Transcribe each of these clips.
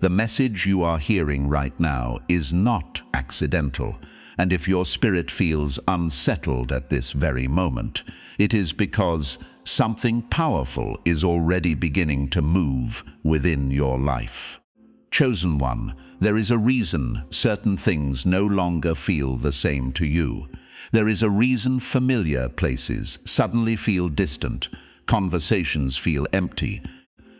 The message you are hearing right now is not accidental, and if your spirit feels unsettled at this very moment, it is because something powerful is already beginning to move within your life. Chosen one, there is a reason certain things no longer feel the same to you. There is a reason familiar places suddenly feel distant, conversations feel empty,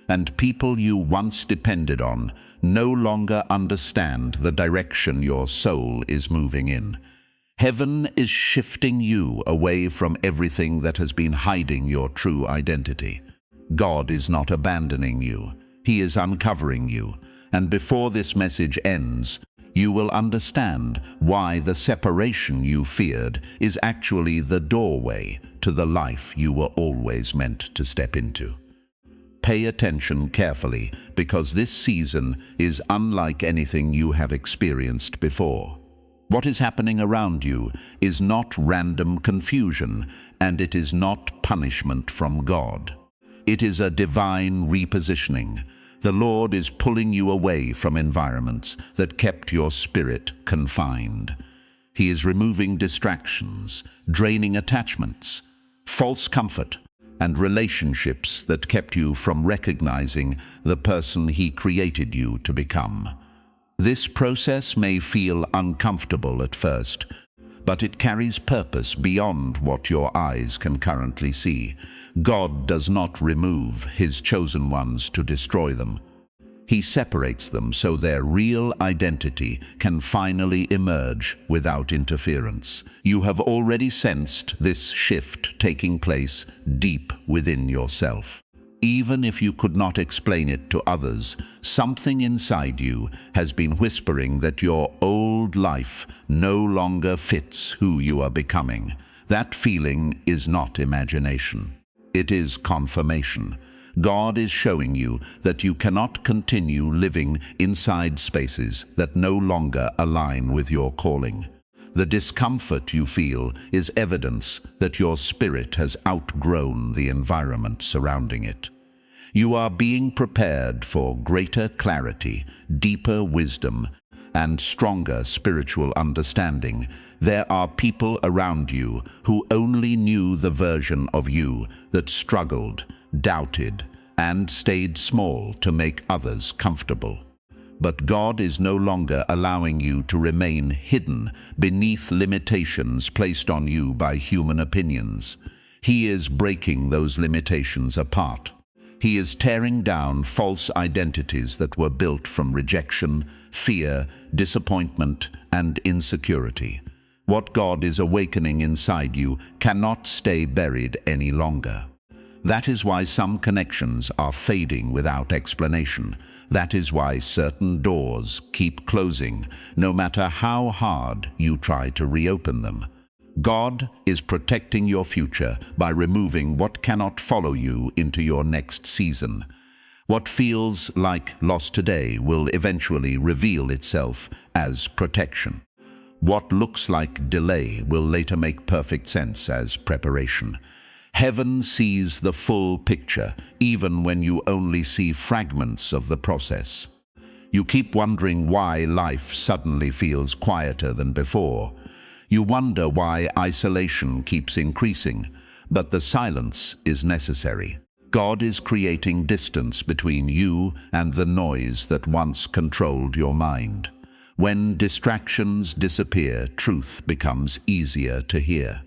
and people you once depended on no longer understand the direction your soul is moving in. Heaven is shifting you away from everything that has been hiding your true identity. God is not abandoning you. He is uncovering you. And before this message ends, you will understand why the separation you feared is actually the doorway to the life you were always meant to step into. Pay attention carefully, because this season is unlike anything you have experienced before. What is happening around you is not random confusion, and it is not punishment from God. It is a divine repositioning. The Lord is pulling you away from environments that kept your spirit confined. He is removing distractions, draining attachments, false comfort, and relationships that kept you from recognizing the person He created you to become. This process may feel uncomfortable at first, but it carries purpose beyond what your eyes can currently see. God does not remove His chosen ones to destroy them. He separates them so their real identity can finally emerge without interference. You have already sensed this shift taking place deep within yourself. Even if you could not explain it to others, something inside you has been whispering that your old life no longer fits who you are becoming. That feeling is not imagination. It is confirmation. God is showing you that you cannot continue living inside spaces that no longer align with your calling. The discomfort you feel is evidence that your spirit has outgrown the environment surrounding it. You are being prepared for greater clarity, deeper wisdom, and stronger spiritual understanding. There are people around you who only knew the version of you that struggled, doubted, and stayed small to make others comfortable. But God is no longer allowing you to remain hidden beneath limitations placed on you by human opinions. He is breaking those limitations apart. He is tearing down false identities that were built from rejection, fear, disappointment, and insecurity. What God is awakening inside you cannot stay buried any longer. That is why some connections are fading without explanation. That is why certain doors keep closing, no matter how hard you try to reopen them. God is protecting your future by removing what cannot follow you into your next season. What feels like loss today will eventually reveal itself as protection. What looks like delay will later make perfect sense as preparation. Heaven sees the full picture, even when you only see fragments of the process. You keep wondering why life suddenly feels quieter than before. You wonder why isolation keeps increasing, but the silence is necessary. God is creating distance between you and the noise that once controlled your mind. When distractions disappear, truth becomes easier to hear.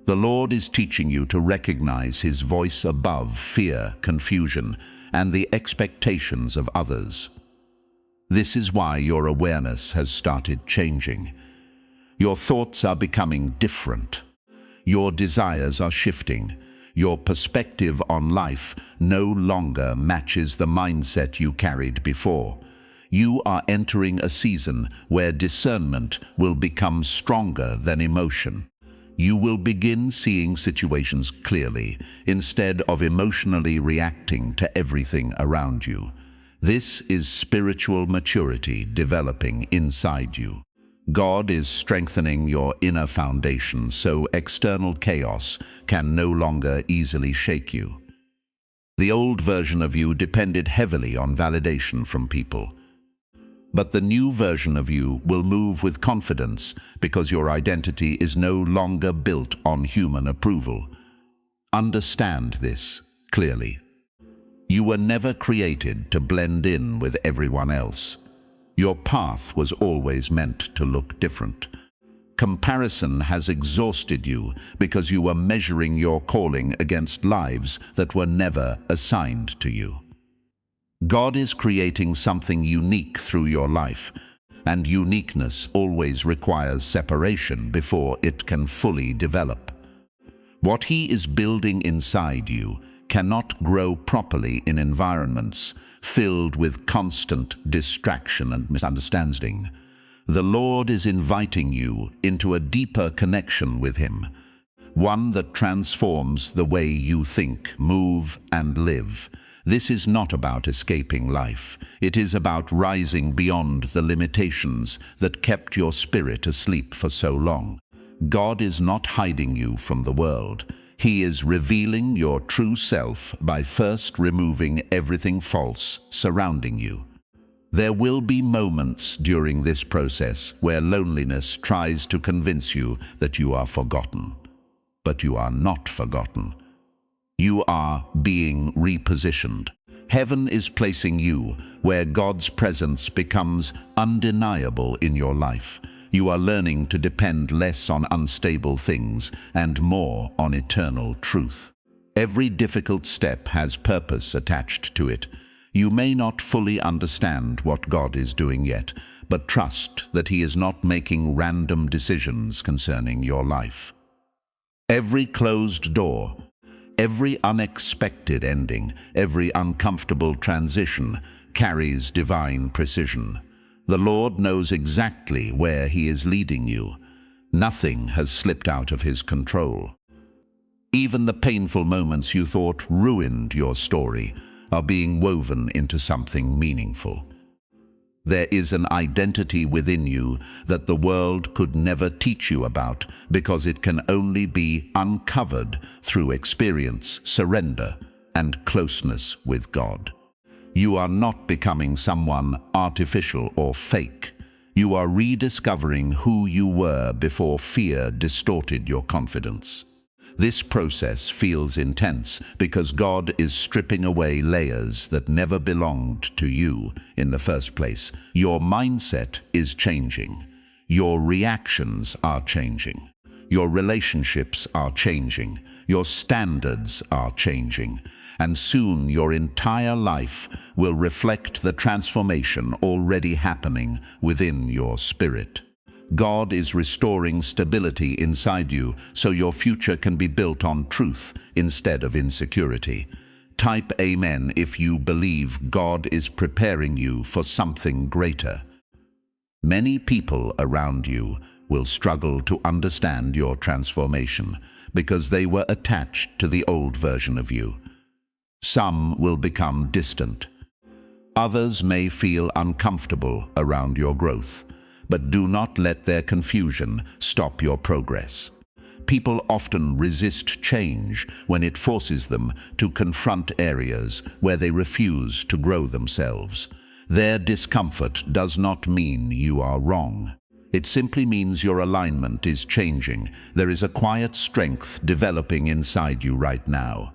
The Lord is teaching you to recognize His voice above fear, confusion, and the expectations of others. This is why your awareness has started changing. Your thoughts are becoming different. Your desires are shifting. Your perspective on life no longer matches the mindset you carried before. You are entering a season where discernment will become stronger than emotion. You will begin seeing situations clearly, instead of emotionally reacting to everything around you. This is spiritual maturity developing inside you. God is strengthening your inner foundation so external chaos can no longer easily shake you. The old version of you depended heavily on validation from people. But the new version of you will move with confidence because your identity is no longer built on human approval. Understand this clearly. You were never created to blend in with everyone else. Your path was always meant to look different. Comparison has exhausted you because you were measuring your calling against lives that were never assigned to you. God is creating something unique through your life, and uniqueness always requires separation before it can fully develop. What He is building inside you cannot grow properly in environments filled with constant distraction and misunderstanding. The Lord is inviting you into a deeper connection with Him, one that transforms the way you think, move, and live. This is not about escaping life. It is about rising beyond the limitations that kept your spirit asleep for so long. God is not hiding you from the world. He is revealing your true self by first removing everything false surrounding you. There will be moments during this process where loneliness tries to convince you that you are forgotten. But you are not forgotten. You are being repositioned. Heaven is placing you where God's presence becomes undeniable in your life. You are learning to depend less on unstable things and more on eternal truth. Every difficult step has purpose attached to it. You may not fully understand what God is doing yet, but trust that He is not making random decisions concerning your life. Every closed door, every unexpected ending, every uncomfortable transition carries divine precision. The Lord knows exactly where He is leading you. Nothing has slipped out of His control. Even the painful moments you thought ruined your story are being woven into something meaningful. There is an identity within you that the world could never teach you about because it can only be uncovered through experience, surrender, and closeness with God. You are not becoming someone artificial or fake. You are rediscovering who you were before fear distorted your confidence. This process feels intense because God is stripping away layers that never belonged to you in the first place. Your mindset is changing. Your reactions are changing. Your relationships are changing. Your standards are changing. And soon your entire life will reflect the transformation already happening within your spirit. God is restoring stability inside you so your future can be built on truth instead of insecurity. Type Amen if you believe God is preparing you for something greater. Many people around you will struggle to understand your transformation because they were attached to the old version of you. Some will become distant. Others may feel uncomfortable around your growth. But do not let their confusion stop your progress. People often resist change when it forces them to confront areas where they refuse to grow themselves. Their discomfort does not mean you are wrong. It simply means your alignment is changing. There is a quiet strength developing inside you right now.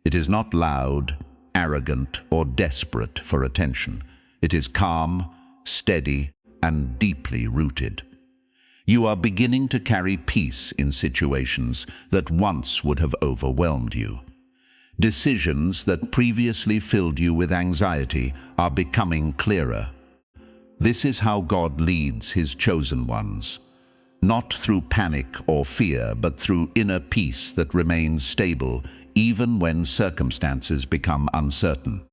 It is not loud, arrogant, or desperate for attention. It is calm, steady, and deeply rooted. You are beginning to carry peace in situations that once would have overwhelmed you. Decisions that previously filled you with anxiety are becoming clearer. This is how God leads His chosen ones. Not through panic or fear, but through inner peace that remains stable even when circumstances become uncertain.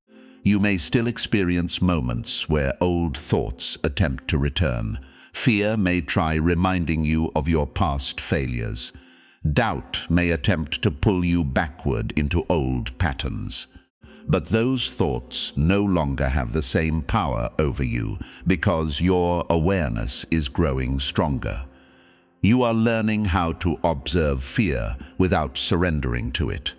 You may still experience moments where old thoughts attempt to return. Fear may try reminding you of your past failures. Doubt may attempt to pull you backward into old patterns. But those thoughts no longer have the same power over you because your awareness is growing stronger. You are learning how to observe fear without surrendering to it.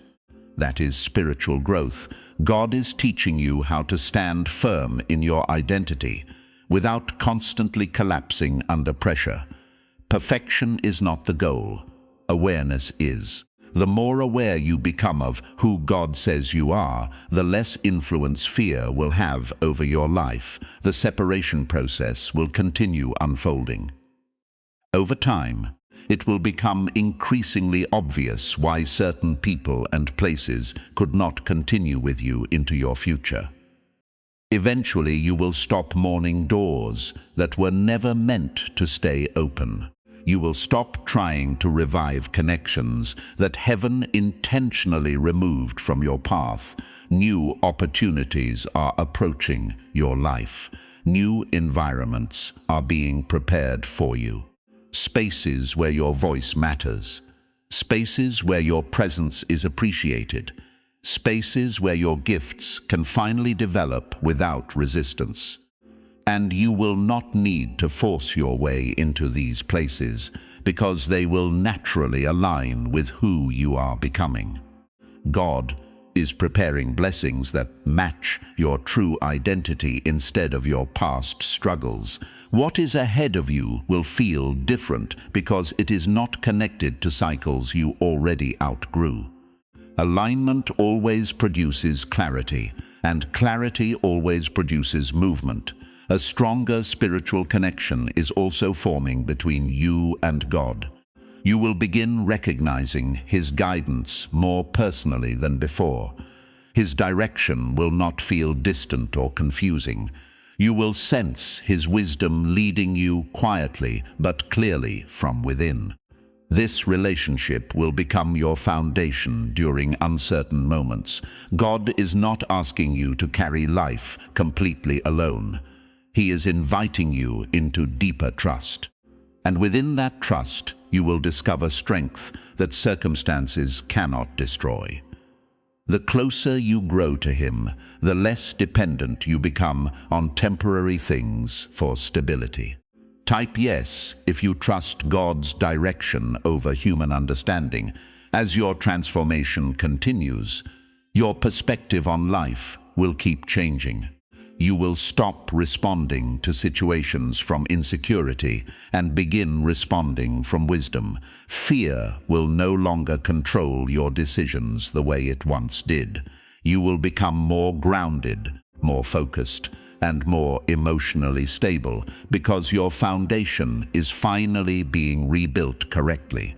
That is spiritual growth. God is teaching you how to stand firm in your identity without constantly collapsing under pressure. Perfection is not the goal. Awareness is. The more aware you become of who God says you are, the less influence fear will have over your life. The separation process will continue unfolding. Over time, it will become increasingly obvious why certain people and places could not continue with you into your future. Eventually, you will stop mourning doors that were never meant to stay open. You will stop trying to revive connections that heaven intentionally removed from your path. New opportunities are approaching your life. New environments are being prepared for you. Spaces where your voice matters. Spaces where your presence is appreciated. Spaces where your gifts can finally develop without resistance. And you will not need to force your way into these places, because they will naturally align with who you are becoming. God is preparing blessings that match your true identity instead of your past struggles. What is ahead of you will feel different because it is not connected to cycles you already outgrew. Alignment always produces clarity, and clarity always produces movement. A stronger spiritual connection is also forming between you and God. You will begin recognizing His guidance more personally than before. His direction will not feel distant or confusing. You will sense His wisdom leading you quietly but clearly from within. This relationship will become your foundation during uncertain moments. God is not asking you to carry life completely alone. He is inviting you into deeper trust. And within that trust, you will discover strength that circumstances cannot destroy. The closer you grow to Him, the less dependent you become on temporary things for stability. Type yes if you trust God's direction over human understanding. As your transformation continues, your perspective on life will keep changing. You will stop responding to situations from insecurity and begin responding from wisdom. Fear will no longer control your decisions the way it once did. You will become more grounded, more focused, and more emotionally stable because your foundation is finally being rebuilt correctly.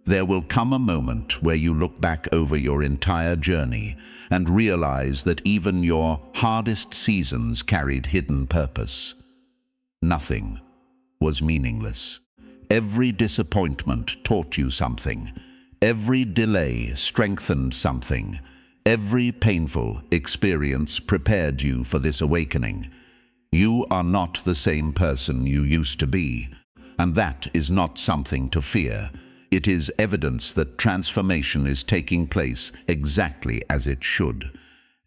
There will come a moment where you look back over your entire journey and realize that even your hardest seasons carried hidden purpose. Nothing was meaningless. Every disappointment taught you something. Every delay strengthened something. Every painful experience prepared you for this awakening. You are not the same person you used to be, and that is not something to fear. It is evidence that transformation is taking place exactly as it should.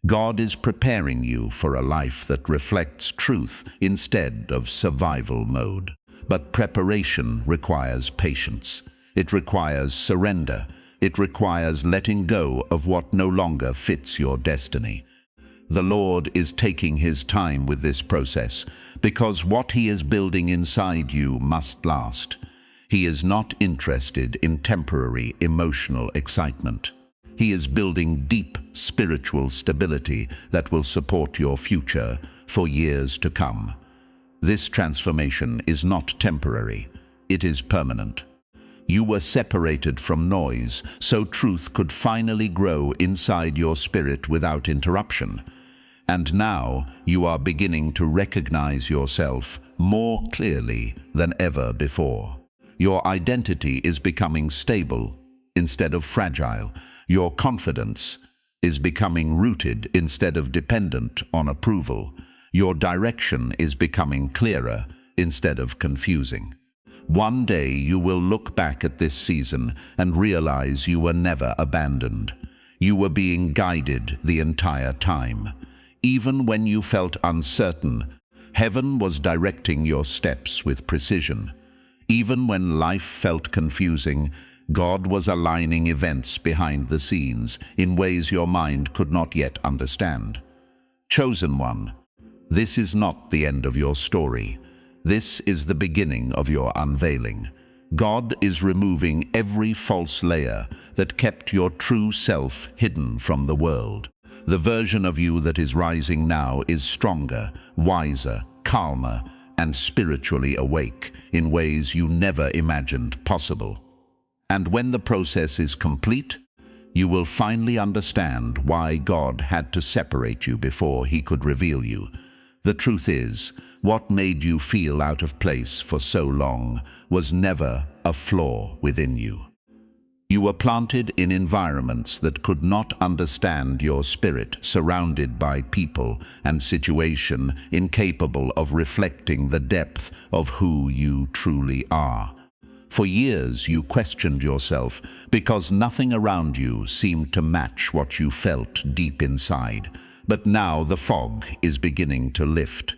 God is preparing you for a life that reflects truth instead of survival mode. But preparation requires patience. It requires surrender. It requires letting go of what no longer fits your destiny. The Lord is taking His time with this process because what He is building inside you must last. He is not interested in temporary emotional excitement. He is building deep spiritual stability that will support your future for years to come. This transformation is not temporary. It is permanent. You were separated from noise, so truth could finally grow inside your spirit without interruption. And now you are beginning to recognize yourself more clearly than ever before. Your identity is becoming stable instead of fragile. Your confidence is becoming rooted instead of dependent on approval. Your direction is becoming clearer instead of confusing. One day you will look back at this season and realize you were never abandoned. You were being guided the entire time. Even when you felt uncertain, heaven was directing your steps with precision. Even when life felt confusing, God was aligning events behind the scenes in ways your mind could not yet understand. Chosen one, This is not the end of your story. This is the beginning of your unveiling. God is removing every false layer that kept your true self hidden from the world. The version of you that is rising now is stronger, wiser, calmer, and spiritually awake in ways you never imagined possible. And when the process is complete, you will finally understand why God had to separate you before He could reveal you. The truth is, what made you feel out of place for so long was never a flaw within you. You were planted in environments that could not understand your spirit, surrounded by people and situation incapable of reflecting the depth of who you truly are. For years you questioned yourself because nothing around you seemed to match what you felt deep inside. But now the fog is beginning to lift.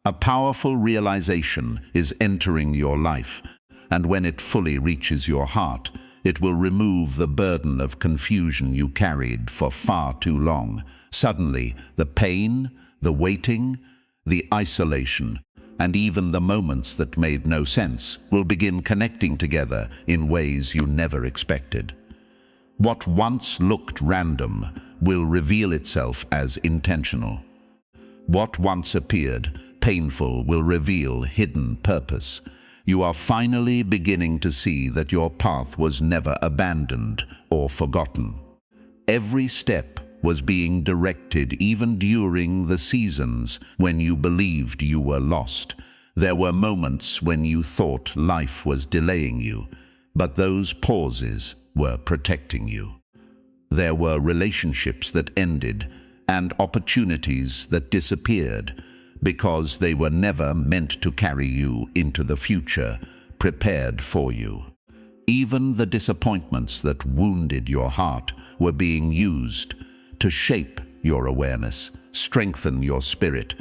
A powerful realization is entering your life, and when it fully reaches your heart, it will remove the burden of confusion you carried for far too long. Suddenly, the pain, the waiting, the isolation, and even the moments that made no sense will begin connecting together in ways you never expected. What once looked random will reveal itself as intentional. What once appeared painful will reveal hidden purpose. You are finally beginning to see that your path was never abandoned or forgotten. Every step was being directed even during the seasons when you believed you were lost. There were moments when you thought life was delaying you, but those pauses were protecting you. There were relationships that ended and opportunities that disappeared because they were never meant to carry you into the future prepared for you. Even the disappointments that wounded your heart were being used to shape your awareness, strengthen your spirit,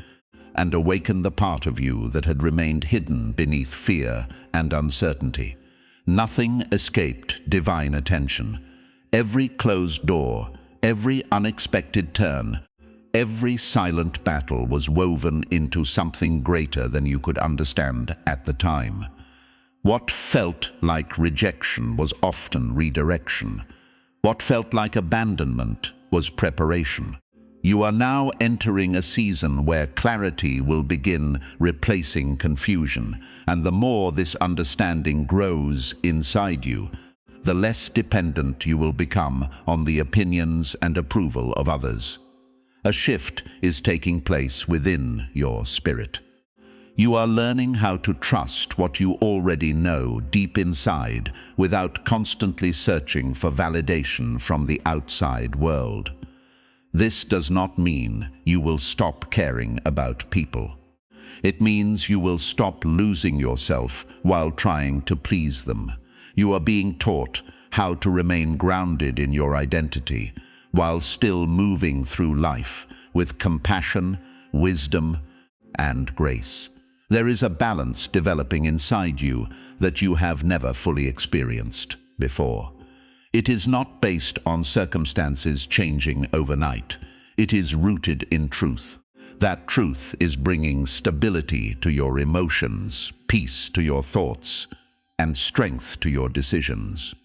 and awaken the part of you that had remained hidden beneath fear and uncertainty. Nothing escaped divine attention. Every closed door, every unexpected turn, every silent battle was woven into something greater than you could understand at the time. What felt like rejection was often redirection. What felt like abandonment was preparation. You are now entering a season where clarity will begin replacing confusion, and the more this understanding grows inside you, the less dependent you will become on the opinions and approval of others. A shift is taking place within your spirit. You are learning how to trust what you already know deep inside without constantly searching for validation from the outside world. This does not mean you will stop caring about people. It means you will stop losing yourself while trying to please them. You are being taught how to remain grounded in your identity while still moving through life with compassion, wisdom, and grace. There is a balance developing inside you that you have never fully experienced before. It is not based on circumstances changing overnight. It is rooted in truth. That truth is bringing stability to your emotions, peace to your thoughts, and strength to your decisions.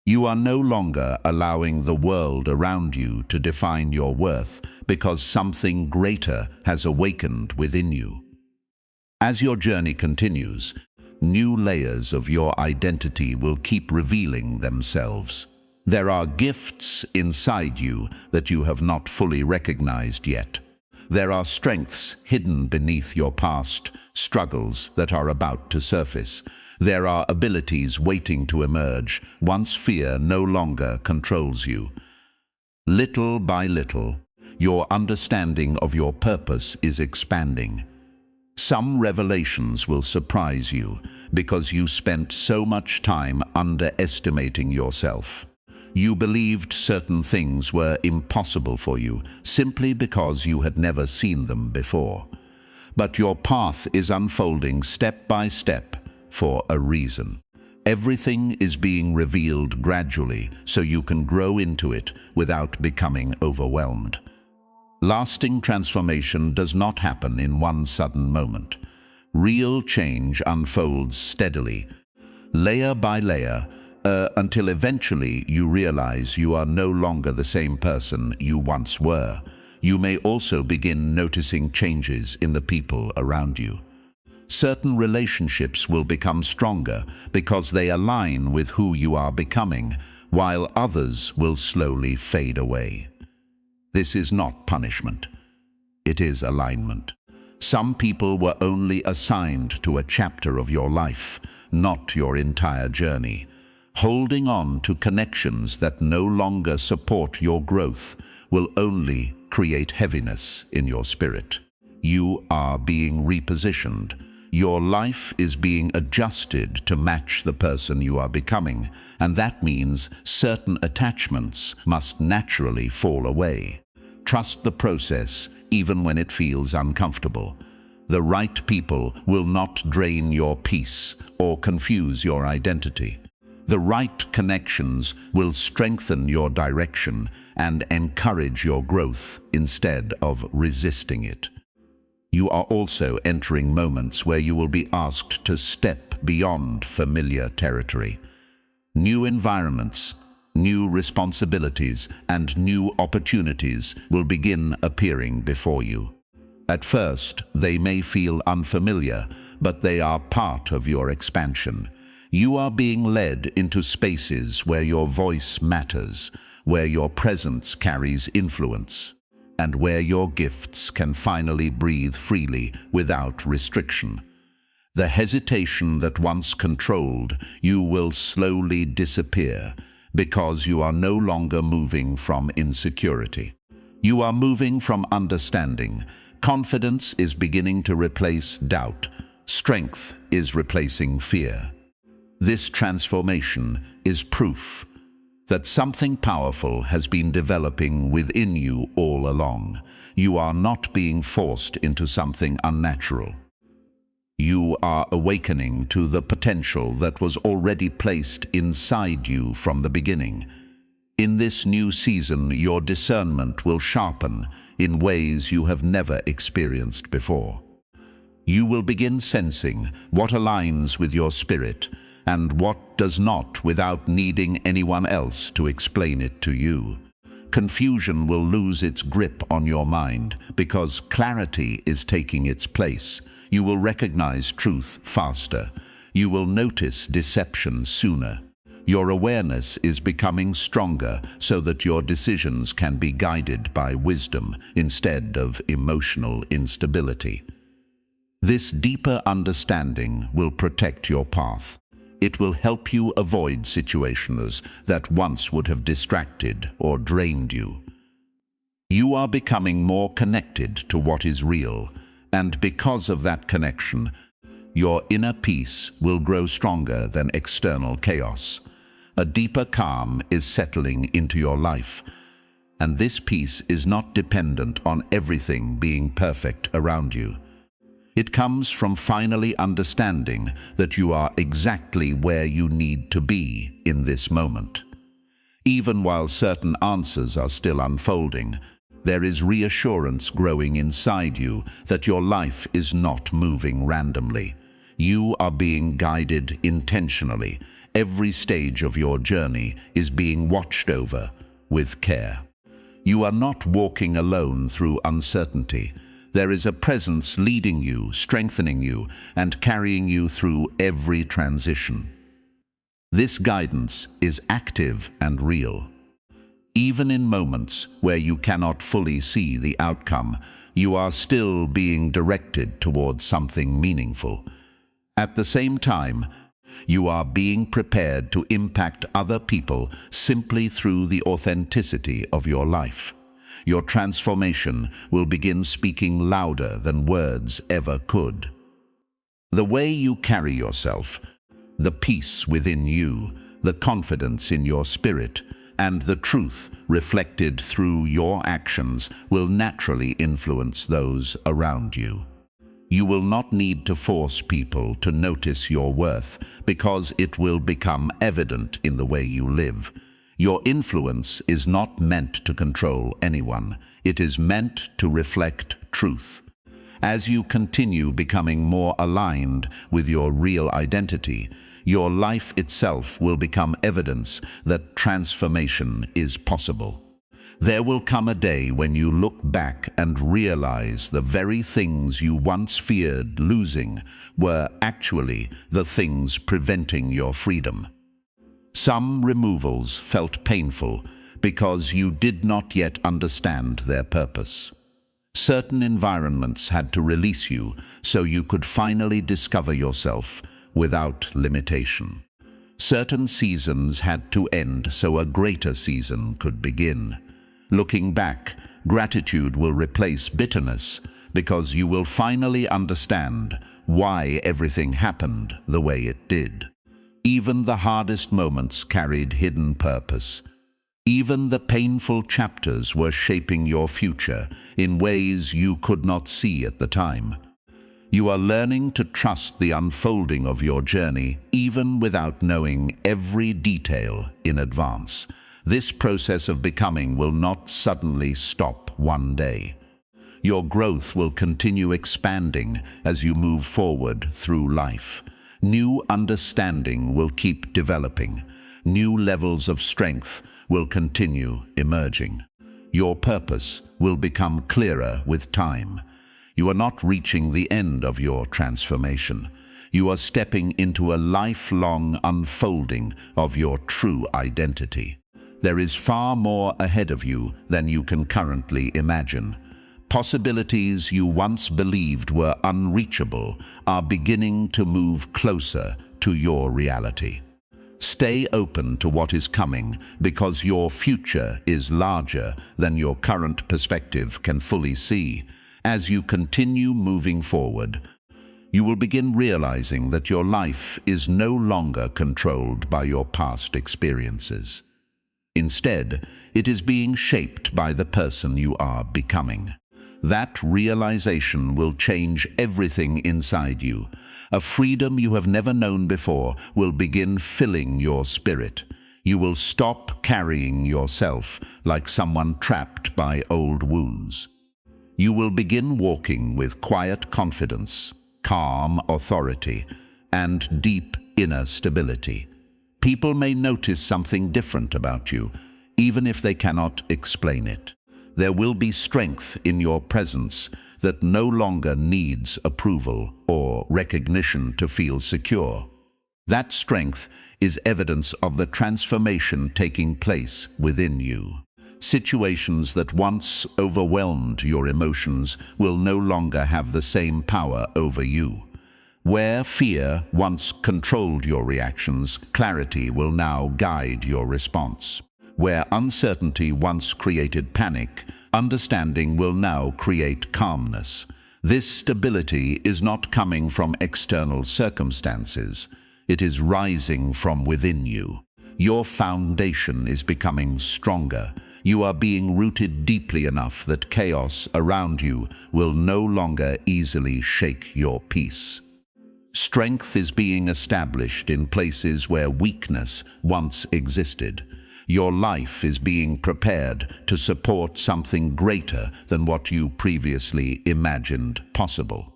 You are no longer allowing the world around you to define your worth because something greater has awakened within you. As your journey continues, new layers of your identity will keep revealing themselves. There are gifts inside you that you have not fully recognized yet. There are strengths hidden beneath your past, struggles that are about to surface. There are abilities waiting to emerge once fear no longer controls you. Little by little, your understanding of your purpose is expanding. Some revelations will surprise you because you spent so much time underestimating yourself. You believed certain things were impossible for you simply because you had never seen them before. But your path is unfolding step by step for a reason. Everything is being revealed gradually so you can grow into it without becoming overwhelmed. Lasting transformation does not happen in one sudden moment. Real change unfolds steadily, layer by layer, until eventually you realize you are no longer the same person you once were. You may also begin noticing changes in the people around you. Certain relationships will become stronger because they align with who you are becoming, while others will slowly fade away. This is not punishment. It is alignment. Some people were only assigned to a chapter of your life, not your entire journey. Holding on to connections that no longer support your growth will only create heaviness in your spirit. You are being repositioned. Your life is being adjusted to match the person you are becoming, and that means certain attachments must naturally fall away. Trust the process, even when it feels uncomfortable. The right people will not drain your peace or confuse your identity. The right connections will strengthen your direction and encourage your growth instead of resisting it. You are also entering moments where you will be asked to step beyond familiar territory. New environments, new responsibilities, and new opportunities will begin appearing before you. At first, they may feel unfamiliar, but they are part of your expansion. You are being led into spaces where your voice matters, where your presence carries influence, and where your gifts can finally breathe freely without restriction. The hesitation that once controlled you will slowly disappear because you are no longer moving from insecurity. You are moving from understanding. Confidence is beginning to replace doubt. Strength is replacing fear. This transformation is proof that something powerful has been developing within you all along. You are not being forced into something unnatural. You are awakening to the potential that was already placed inside you from the beginning. In this new season, your discernment will sharpen in ways you have never experienced before. You will begin sensing what aligns with your spirit and what does not without needing anyone else to explain it to you. Confusion will lose its grip on your mind because clarity is taking its place. You will recognize truth faster. You will notice deception sooner. Your awareness is becoming stronger so that your decisions can be guided by wisdom instead of emotional instability. This deeper understanding will protect your path. It will help you avoid situations that once would have distracted or drained you. You are becoming more connected to what is real, and because of that connection, your inner peace will grow stronger than external chaos. A deeper calm is settling into your life, and this peace is not dependent on everything being perfect around you. It comes from finally understanding that you are exactly where you need to be in this moment. Even while certain answers are still unfolding, there is reassurance growing inside you that your life is not moving randomly. You are being guided intentionally. Every stage of your journey is being watched over with care. You are not walking alone through uncertainty. There is a presence leading you, strengthening you, and carrying you through every transition. This guidance is active and real. Even in moments where you cannot fully see the outcome, you are still being directed towards something meaningful. At the same time, you are being prepared to impact other people simply through the authenticity of your life. Your transformation will begin speaking louder than words ever could. The way you carry yourself, the peace within you, the confidence in your spirit, and the truth reflected through your actions will naturally influence those around you. You will not need to force people to notice your worth because it will become evident in the way you live. Your influence is not meant to control anyone. It is meant to reflect truth. As you continue becoming more aligned with your real identity, your life itself will become evidence that transformation is possible. There will come a day when you look back and realize the very things you once feared losing were actually the things preventing your freedom. Some removals felt painful because you did not yet understand their purpose. Certain environments had to release you so you could finally discover yourself without limitation. Certain seasons had to end so a greater season could begin. Looking back, gratitude will replace bitterness because you will finally understand why everything happened the way it did. Even the hardest moments carried hidden purpose. Even the painful chapters were shaping your future in ways you could not see at the time. You are learning to trust the unfolding of your journey even without knowing every detail in advance. This process of becoming will not suddenly stop one day. Your growth will continue expanding as you move forward through life. New understanding will keep developing. New levels of strength will continue emerging. Your purpose will become clearer with time. You are not reaching the end of your transformation. You are stepping into a lifelong unfolding of your true identity. There is far more ahead of you than you can currently imagine. Possibilities you once believed were unreachable are beginning to move closer to your reality. Stay open to what is coming because your future is larger than your current perspective can fully see. As you continue moving forward, you will begin realizing that your life is no longer controlled by your past experiences. Instead, it is being shaped by the person you are becoming. That realization will change everything inside you. A freedom you have never known before will begin filling your spirit. You will stop carrying yourself like someone trapped by old wounds. You will begin walking with quiet confidence, calm authority, and deep inner stability. People may notice something different about you, even if they cannot explain it. There will be strength in your presence that no longer needs approval or recognition to feel secure. That strength is evidence of the transformation taking place within you. Situations that once overwhelmed your emotions will no longer have the same power over you. Where fear once controlled your reactions, clarity will now guide your response. Where uncertainty once created panic, understanding will now create calmness. This stability is not coming from external circumstances. It is rising from within you. Your foundation is becoming stronger. You are being rooted deeply enough that chaos around you will no longer easily shake your peace. Strength is being established in places where weakness once existed. Your life is being prepared to support something greater than what you previously imagined possible.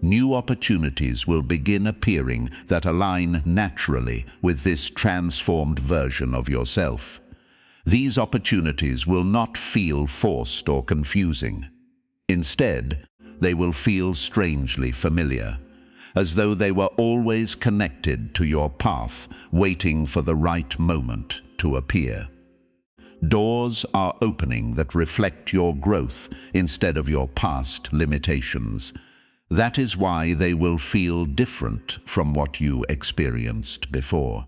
New opportunities will begin appearing that align naturally with this transformed version of yourself. These opportunities will not feel forced or confusing. Instead, they will feel strangely familiar, as though they were always connected to your path, waiting for the right moment to appear. Doors are opening that reflect your growth instead of your past limitations. That is why they will feel different from what you experienced before.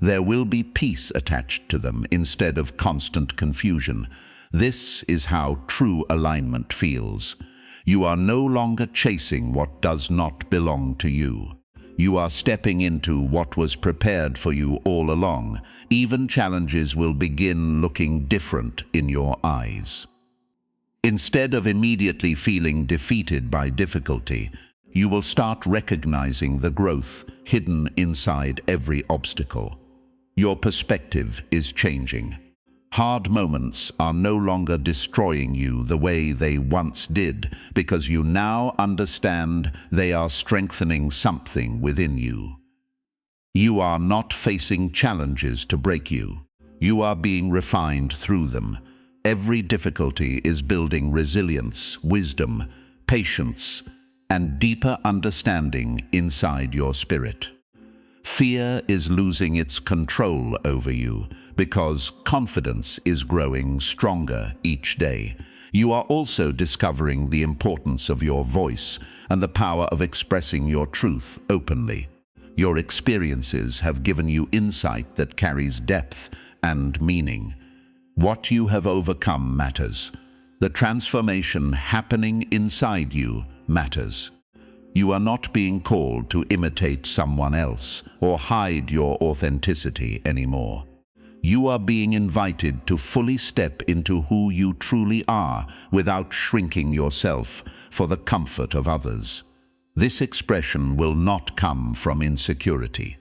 There will be peace attached to them instead of constant confusion. This is how true alignment feels. You are no longer chasing what does not belong to you. You are stepping into what was prepared for you all along. Even challenges will begin looking different in your eyes. Instead of immediately feeling defeated by difficulty, you will start recognizing the growth hidden inside every obstacle. Your perspective is changing. Hard moments are no longer destroying you the way they once did, because you now understand they are strengthening something within you. You are not facing challenges to break you. You are being refined through them. Every difficulty is building resilience, wisdom, patience, and deeper understanding inside your spirit. Fear is losing its control over you because confidence is growing stronger each day. You are also discovering the importance of your voice and the power of expressing your truth openly. Your experiences have given you insight that carries depth and meaning. What you have overcome matters. The transformation happening inside you matters. You are not being called to imitate someone else or hide your authenticity anymore. You are being invited to fully step into who you truly are without shrinking yourself for the comfort of others. This expression will not come from insecurity.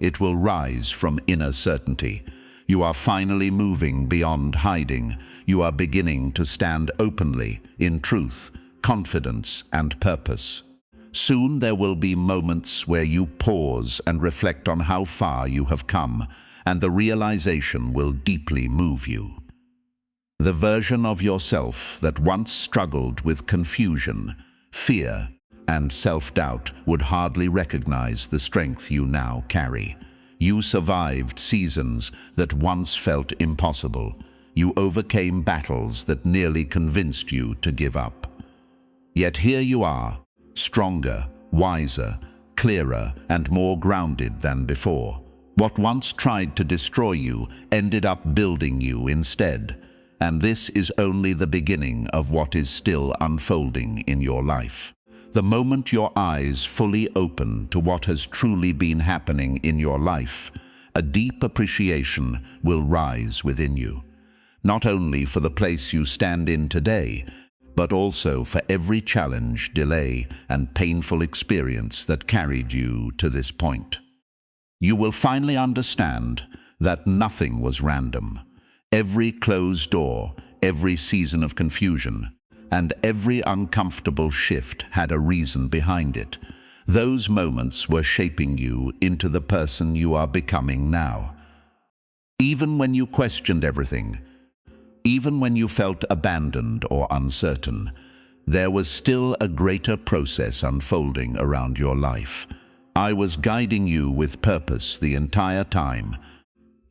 It will rise from inner certainty. You are finally moving beyond hiding. You are beginning to stand openly in truth, confidence, and purpose. Soon there will be moments where you pause and reflect on how far you have come, and the realization will deeply move you. The version of yourself that once struggled with confusion, fear, and self-doubt would hardly recognize the strength you now carry. You survived seasons that once felt impossible. You overcame battles that nearly convinced you to give up. Yet here you are, stronger, wiser, clearer, and more grounded than before. What once tried to destroy you ended up building you instead. And this is only the beginning of what is still unfolding in your life. The moment your eyes fully open to what has truly been happening in your life, a deep appreciation will rise within you. Not only for the place you stand in today, but also for every challenge, delay, and painful experience that carried you to this point. You will finally understand that nothing was random. Every closed door, every season of confusion, and every uncomfortable shift had a reason behind it. Those moments were shaping you into the person you are becoming now. Even when you questioned everything, even when you felt abandoned or uncertain, there was still a greater process unfolding around your life. I was guiding you with purpose the entire time,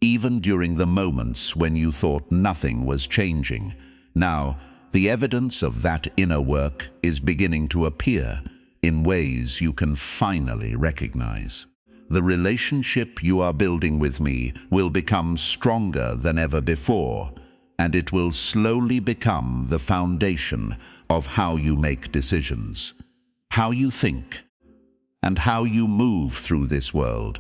even during the moments when you thought nothing was changing. Now, the evidence of that inner work is beginning to appear in ways you can finally recognize. The relationship you are building with me will become stronger than ever before, and it will slowly become the foundation of how you make decisions, how you think, and how you move through this world.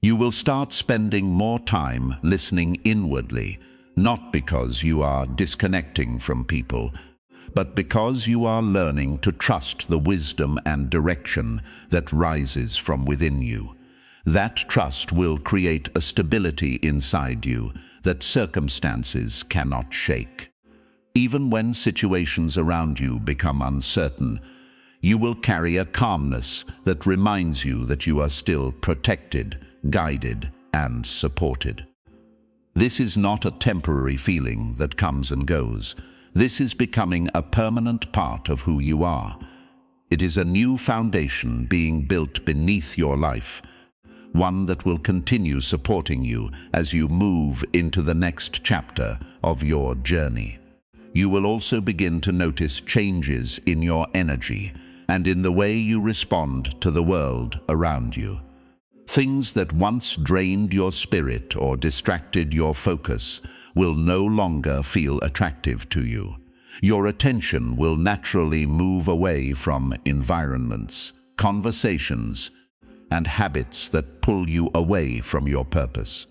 You will start spending more time listening inwardly, not because you are disconnecting from people, but because you are learning to trust the wisdom and direction that rises from within you. That trust will create a stability inside you that circumstances cannot shake. Even when situations around you become uncertain, you will carry a calmness that reminds you that you are still protected, guided, and supported. This is not a temporary feeling that comes and goes. This is becoming a permanent part of who you are. It is a new foundation being built beneath your life, one that will continue supporting you as you move into the next chapter of your journey. You will also begin to notice changes in your energy and in the way you respond to the world around you. Things that once drained your spirit or distracted your focus will no longer feel attractive to you. Your attention will naturally move away from environments, conversations, and habits that pull you away from your purpose.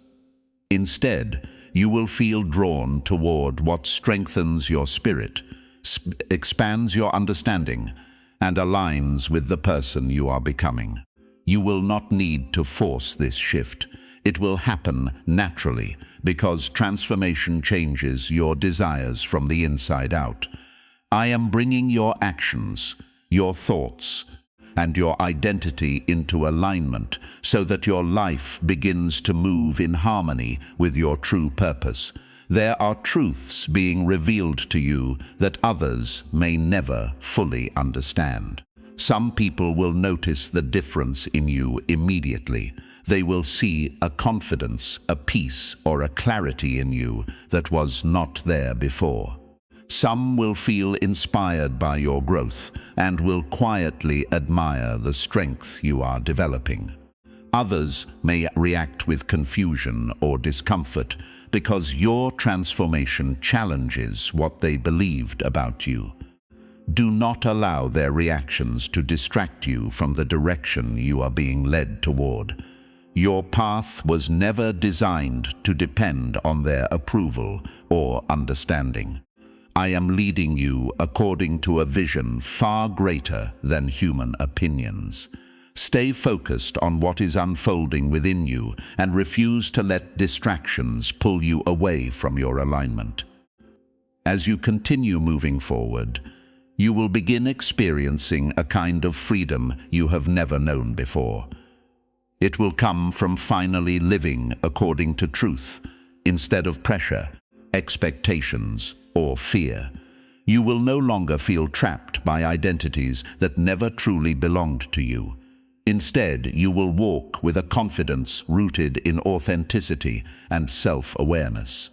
Instead, you will feel drawn toward what strengthens your spirit, expands your understanding, and aligns with the person you are becoming. You will not need to force this shift. It will happen naturally because transformation changes your desires from the inside out. I am bringing your actions, your thoughts, and your identity into alignment so that your life begins to move in harmony with your true purpose. There are truths being revealed to you that others may never fully understand. Some people will notice the difference in you immediately. They will see a confidence, a peace, or a clarity in you that was not there before. Some will feel inspired by your growth and will quietly admire the strength you are developing. Others may react with confusion or discomfort because your transformation challenges what they believed about you. Do not allow their reactions to distract you from the direction you are being led toward. Your path was never designed to depend on their approval or understanding. I am leading you according to a vision far greater than human opinions. Stay focused on what is unfolding within you and refuse to let distractions pull you away from your alignment. As you continue moving forward, you will begin experiencing a kind of freedom you have never known before. It will come from finally living according to truth, instead of pressure, expectations, or fear. You will no longer feel trapped by identities that never truly belonged to you. Instead, you will walk with a confidence rooted in authenticity and self-awareness.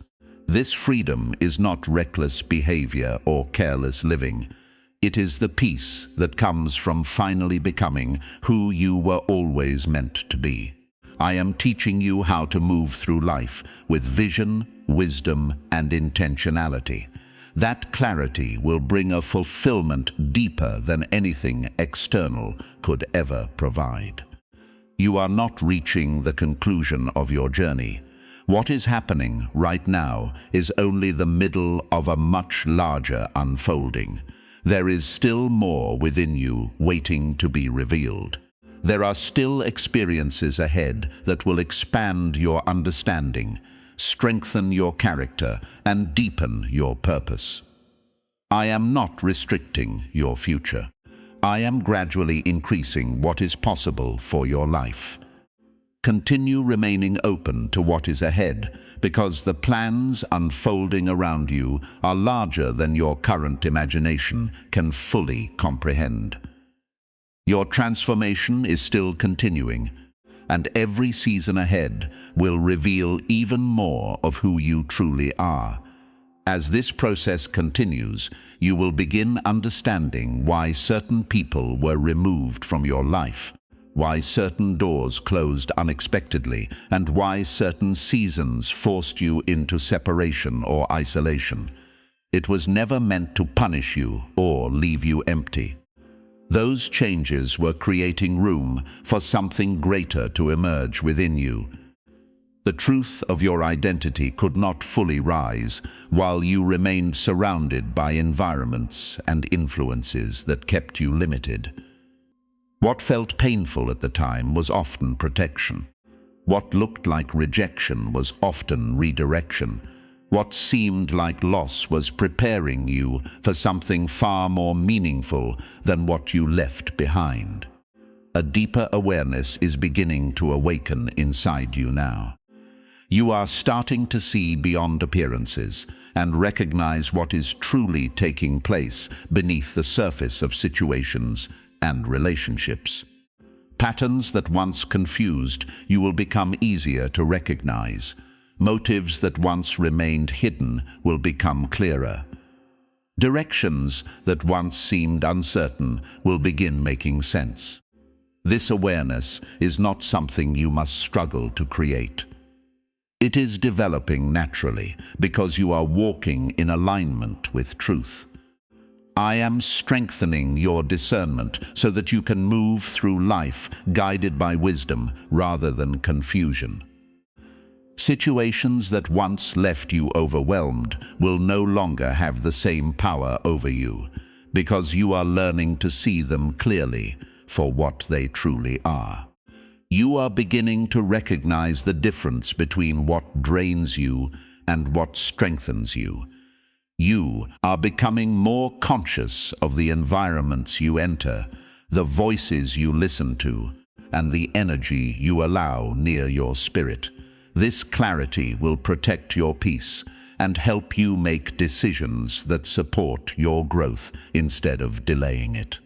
This freedom is not reckless behavior or careless living. It is the peace that comes from finally becoming who you were always meant to be. I am teaching you how to move through life with vision, wisdom, and intentionality. That clarity will bring a fulfillment deeper than anything external could ever provide. You are not reaching the conclusion of your journey. What is happening right now is only the middle of a much larger unfolding. There is still more within you waiting to be revealed. There are still experiences ahead that will expand your understanding, strengthen your character, and deepen your purpose. I am not restricting your future. I am gradually increasing what is possible for your life. Continue remaining open to what is ahead, because the plans unfolding around you are larger than your current imagination can fully comprehend. Your transformation is still continuing, and every season ahead will reveal even more of who you truly are. As this process continues, you will begin understanding why certain people were removed from your life, why certain doors closed unexpectedly, and why certain seasons forced you into separation or isolation. It was never meant to punish you or leave you empty. Those changes were creating room for something greater to emerge within you. The truth of your identity could not fully rise while you remained surrounded by environments and influences that kept you limited. What felt painful at the time was often protection. What looked like rejection was often redirection. What seemed like loss was preparing you for something far more meaningful than what you left behind. A deeper awareness is beginning to awaken inside you now. You are starting to see beyond appearances and recognize what is truly taking place beneath the surface of situations and relationships. Patterns that once confused you will become easier to recognize. Motives that once remained hidden will become clearer. Directions that once seemed uncertain will begin making sense. This awareness is not something you must struggle to create. It is developing naturally because you are walking in alignment with truth. I am strengthening your discernment so that you can move through life guided by wisdom rather than confusion. Situations that once left you overwhelmed will no longer have the same power over you because you are learning to see them clearly for what they truly are. You are beginning to recognize the difference between what drains you and what strengthens you. You are becoming more conscious of the environments you enter, the voices you listen to, and the energy you allow near your spirit. This clarity will protect your peace and help you make decisions that support your growth instead of delaying it.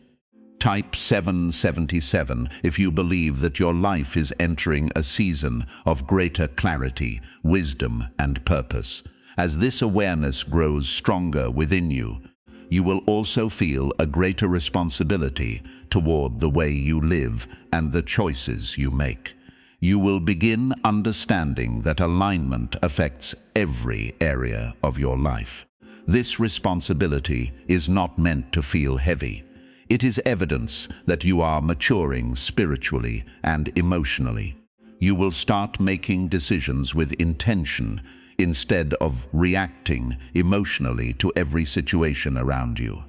Type 777 if you believe that your life is entering a season of greater clarity, wisdom, and purpose. As this awareness grows stronger within you, you will also feel a greater responsibility toward the way you live and the choices you make. You will begin understanding that alignment affects every area of your life. This responsibility is not meant to feel heavy. It is evidence that you are maturing spiritually and emotionally. You will start making decisions with intention instead of reacting emotionally to every situation around you.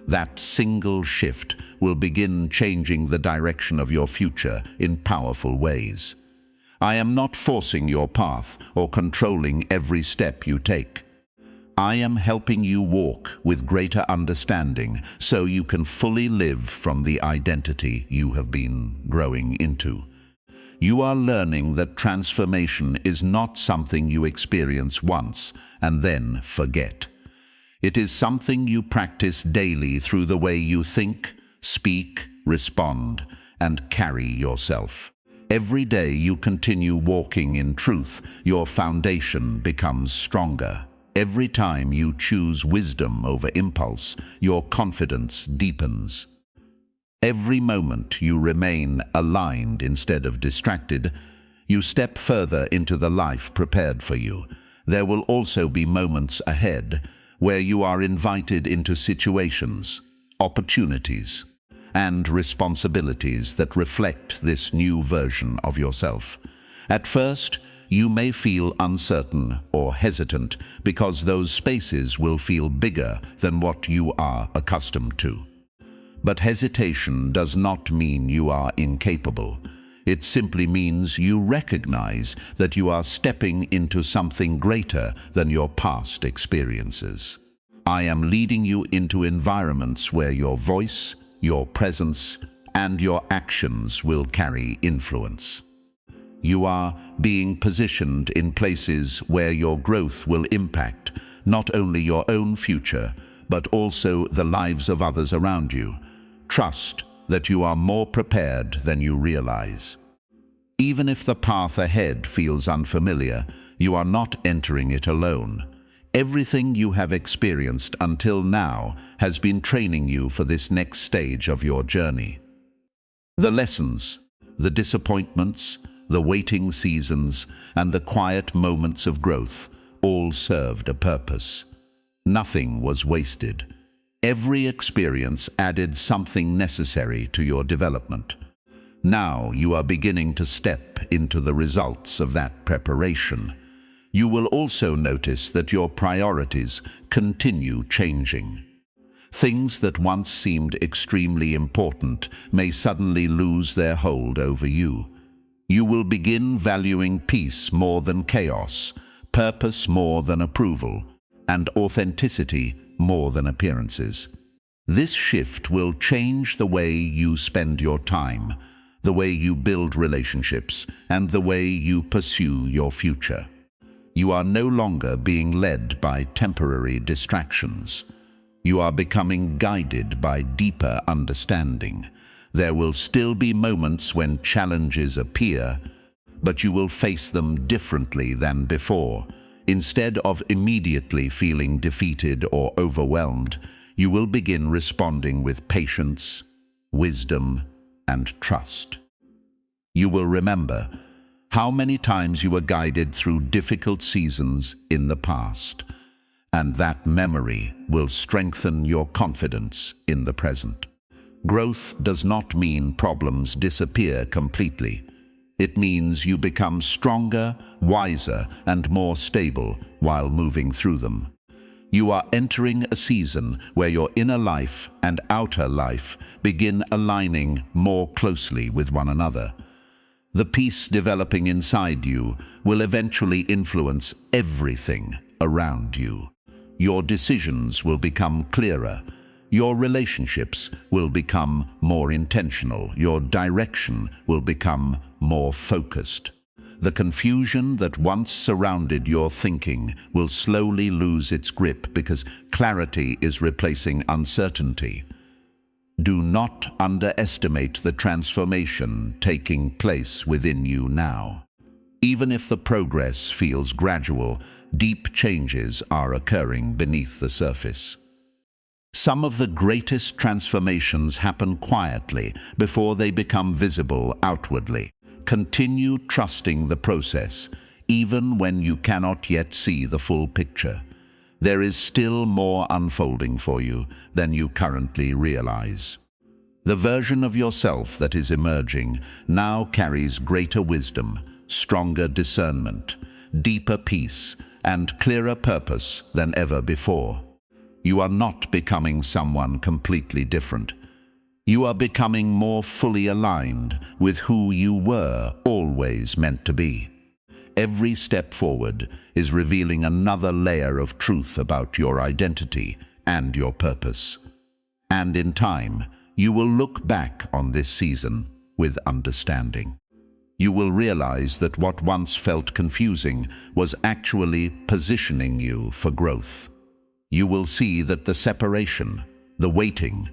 That single shift will begin changing the direction of your future in powerful ways. I am not forcing your path or controlling every step you take. I am helping you walk with greater understanding so you can fully live from the identity you have been growing into. You are learning that transformation is not something you experience once and then forget. It is something you practice daily through the way you think, speak, respond, and carry yourself. Every day you continue walking in truth, your foundation becomes stronger. Every time you choose wisdom over impulse, your confidence deepens. Every moment you remain aligned instead of distracted, you step further into the life prepared for you. There will also be moments ahead where you are invited into situations, opportunities, and responsibilities that reflect this new version of yourself. At first, you may feel uncertain or hesitant because those spaces will feel bigger than what you are accustomed to. But hesitation does not mean you are incapable. It simply means you recognize that you are stepping into something greater than your past experiences. I am leading you into environments where your voice, your presence, and your actions will carry influence. You are being positioned in places where your growth will impact not only your own future, but also the lives of others around you. Trust that you are more prepared than you realize. Even if the path ahead feels unfamiliar, you are not entering it alone. Everything you have experienced until now has been training you for this next stage of your journey. The lessons, the disappointments, the waiting seasons, and the quiet moments of growth all served a purpose. Nothing was wasted. Every experience added something necessary to your development. Now you are beginning to step into the results of that preparation. You will also notice that your priorities continue changing. Things that once seemed extremely important may suddenly lose their hold over you. You will begin valuing peace more than chaos, purpose more than approval, and authenticity more than appearances. This shift will change the way you spend your time, the way you build relationships, and the way you pursue your future. You are no longer being led by temporary distractions. You are becoming guided by deeper understanding. There will still be moments when challenges appear, but you will face them differently than before. Instead of immediately feeling defeated or overwhelmed, you will begin responding with patience, wisdom, and trust. You will remember how many times you were guided through difficult seasons in the past, and that memory will strengthen your confidence in the present. Growth does not mean problems disappear completely. It means you become stronger, wiser, and more stable while moving through them. You are entering a season where your inner life and outer life begin aligning more closely with one another. The peace developing inside you will eventually influence everything around you. Your decisions will become clearer. Your relationships will become more intentional. Your direction will become more focused. The confusion that once surrounded your thinking will slowly lose its grip because clarity is replacing uncertainty. Do not underestimate the transformation taking place within you now. Even if the progress feels gradual, deep changes are occurring beneath the surface. Some of the greatest transformations happen quietly before they become visible outwardly. Continue trusting the process, even when you cannot yet see the full picture. There is still more unfolding for you than you currently realize. The version of yourself that is emerging now carries greater wisdom, stronger discernment, deeper peace, and clearer purpose than ever before. You are not becoming someone completely different. You are becoming more fully aligned with who you were always meant to be. Every step forward is revealing another layer of truth about your identity and your purpose. And in time, you will look back on this season with understanding. You will realize that what once felt confusing was actually positioning you for growth. You will see that the separation, the waiting,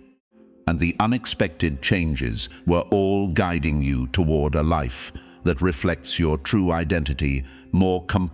and the unexpected changes were all guiding you toward a life that reflects your true identity more completely.